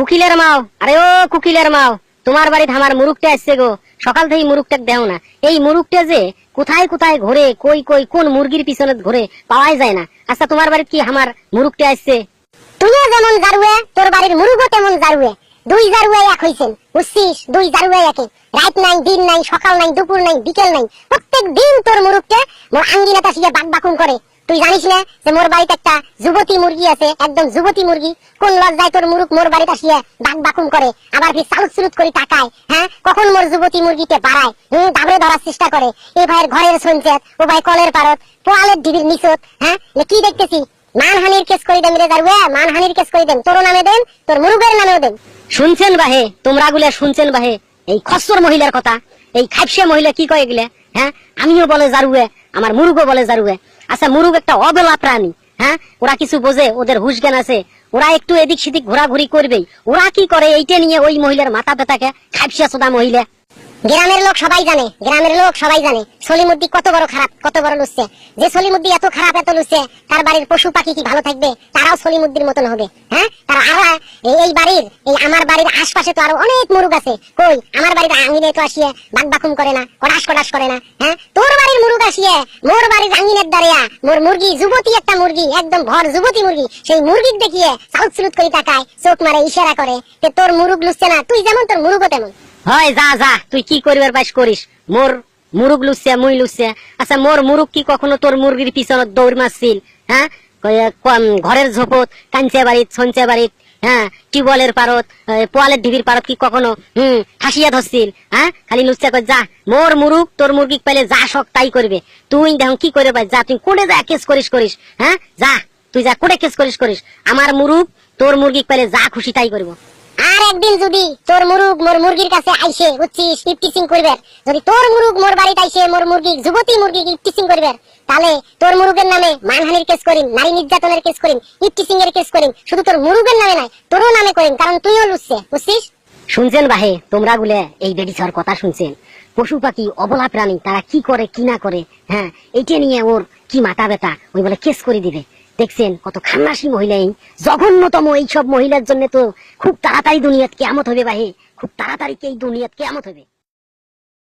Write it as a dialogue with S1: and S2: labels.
S1: কুকিলের মাও, আরে ও কুকিলের মাও, তোমার বাড়িতে আমার মুরুকটা আসছে গো। সকাল থেকে মুরুকটা দেও না। এই মুরুকটা যে কোথায় কোথায় ঘুরে, কই কই কোন মুরগির পিছনে ঘুরে পাওয়াই যায় না। আচ্ছা তোমার বাড়িতে কি আমার মুরুকটা আসছে?
S2: তুইও যেমন জারুয়ে, তোর বাড়ির মুরুগও তেমন জারুয়ে। দুই জারুয়ে এক হইছেন, বুঝছিস? দুই জারুয়ে একে। রাত নাই, দিন নাই, সকাল নাই, দুপুর নাই, বিকেল নাই, প্রত্যেক দিন তোর মুরুগকে মোর আঙ্গিনাতে আসিয়া বাকবাকুম করে। তুই জানিস না যে মোর বাড়িতে একটা যুবতী মুরগি আছে, একদম যুবতী মুরগি? কোন লজ্জায় তোর মুরুগ মোর বাড়িতে আসিয়া বাকবাকুম করে, আবার ফির সালুত সুলুত করে তাকায়। হ্যাঁ, কখন মোর যুবতী মুরগিকে বাড়ায়, দাবড়ে ধরার চেষ্টা করে। এই ভাইয়ের ঘরের সঞ্চেত, ও ভাই কলের পারত, পোয়ালের ডিবির নিচত। হ্যাঁ, কি দেখতেছি? মানহানির কেস করে দেন রে জারুয়ে, মানহানির কেস করে দেন। তোর নামে দেন, তোর মুরুগের নামেও দেন।
S1: শুনছেন বাহে, তোমরা গুলা শুনছেন বাহে এই খচ্চর মহিলার কথা? এই খাইপসে মহিলা কি কয় গেলে? হ্যাঁ, আমিও বলে জারুয়ে, আমার মুরুগও বলে জারুয়ে। আচ্ছা মুরুগ একটা অবলা প্রাণী, হ্যাঁ? ওরা কিছু বোঝে? ওদের হুশ জ্ঞান আছে? ওরা একটু এদিক সেদিক ঘোরাঘুরি করবেই। ওরা কি করে এইটা নিয়ে ওই মহিলার মাথা ব্যথাকে? খাইপসা সোদা মহিলা।
S2: গ্রামের লোক সবাই জানে, গ্রামের লোক সবাই জানে সলিমুদ্দি কত বড় খারাপ, কত বড় লুচ্ছে। যে সলিমুদ্দি এত খারাপ, এত লুচ্ছে, তার বাড়ির পশু পাখি কি ভালো থাকবে? তারাও সলিমুদ্দির মতন হবে। হ্যাঁ, তারা এই বাড়ির, এই আমার বাড়ির আশপাশে তো আরো অনেক মুরুগ আছে। কই, আমার বাড়ির আঙ্গিনে তো আসিয়ে বাকবাকুম করে না, কড়াস কড়াস করে না। হ্যাঁ, তোর বাড়ির মুরুগ আসিয়ে মোর বাড়ির আঙ্গিনের দাঁড়িয়া মোর মুরগি, যুবতী একটা মুরগি, একদম ভর যুবতী মুরগি, সেই মুরগিক দেখিয়ে সাউথ সুলুত করে তাকায়, চোখ মারে, ইশারা করে। তোর মুরুগ লুচ্ছে না? তুই যেমন তোর মুরুগও তেমন।
S1: হয়, যা যা, তুই কি করিবার পাইস করিস। মোর মুরুগ লুচ্ছে, মুই লুচ্ছে। আচ্ছা মোর মুরুগ কি কখনো তোর মুরগির পিছনে দৌড় মারছিল? হ্যাঁ, ঘরের ঝোপত, কাঞ্চে বাড়িত, সঞ্চে বাড়িত, হ্যাঁ, টিউবওয়েলের পারত, পোয়ালের ঢিবির পারত কি কখনো হাসিয়া ধরছিল? হ্যাঁ, খালি লুচ্চা কর। যা, মোর মুরুগ তোর মুরগি পাইলে যা শখ তাই করবে। তুই দেখো কি করে পাই, যা তুই কোটে যা কেস করিস। হ্যাঁ, যা, তুই যা কোটে কেস করিস। আমার মুরুগ তোর মুরগি পাইলে যা খুশি তাই করবো।
S2: আর একদিন যদি তোর মুরুগ মোর মুরগির কাছে আইসে, বুঝছিস, ইফটিসিং করবে, যদি তোর মুরুগ মোর বাড়িতে আইসে মোর মুরগি, যুবতী মুরগি ইফটিসিং করবে, তাহলে তোর মুরুগের নামে মানহানির কেস করিম, নারী নির্যাতনের কেস করিম, ইফটিসিং এর কেস করিম। শুধু তোর মুরুগের নামে নাই, তোরও নামে করিম, কারণ তুইও লুচ্ছে, বুঝছিস?
S1: শুনছেন বাহে, তোমরা গুলে এই বেডিছর কথা শুনছেন? পশু পাখি, অবলা প্রাণী, তারা কি করে কি না করে, হ্যাঁ, এইটা নিয়ে ওর কি মাথা ব্যথা, ওই বলে কেস করে দিবে। দেখছেন কত খান্নাসী মহিলা, এই জঘন্যতম এইসব মহিলার জন্য তো খুব তাড়াতাড়ি দুনিয়াত কিয়ামত হবে বাহে, খুব তাড়াতাড়ি এই দুনিয়াত কিয়ামত হবে।